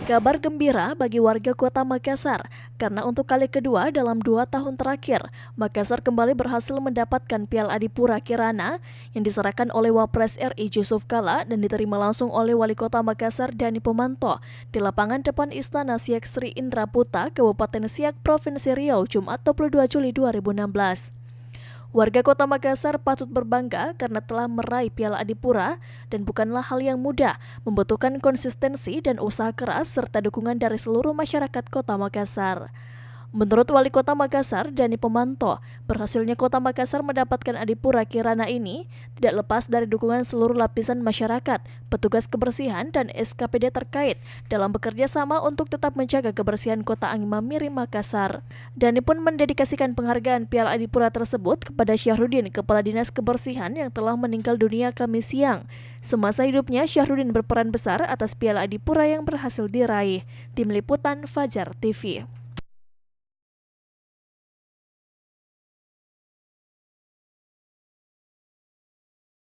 Kabar gembira bagi warga kota Makassar, karena untuk kali kedua dalam 2 tahun terakhir, Makassar kembali berhasil mendapatkan Piala Adipura Kirana yang diserahkan oleh Wapres RI Jusuf Kalla dan diterima langsung oleh Wali Kota Makassar Dani Pomanto di lapangan depan Istana Siak Sri Indra Puta, Kabupaten Siak, Provinsi Riau, Jumat 22 Juli 2016. Warga kota Makassar patut berbangga karena telah meraih Piala Adipura dan bukanlah hal yang mudah, membutuhkan konsistensi dan usaha keras serta dukungan dari seluruh masyarakat kota Makassar. Menurut Wali Kota Makassar, Dani Pomanto, berhasilnya kota Makassar mendapatkan Adipura Kirana ini tidak lepas dari dukungan seluruh lapisan masyarakat, petugas kebersihan, dan SKPD terkait dalam bekerja sama untuk tetap menjaga kebersihan kota Angin Mamiri, Makassar. Dani pun mendedikasikan penghargaan Piala Adipura tersebut kepada Syahrudin, Kepala Dinas Kebersihan yang telah meninggal dunia Kamis siang. Semasa hidupnya, Syahrudin berperan besar atas Piala Adipura yang berhasil diraih. Tim Liputan Fajar TV.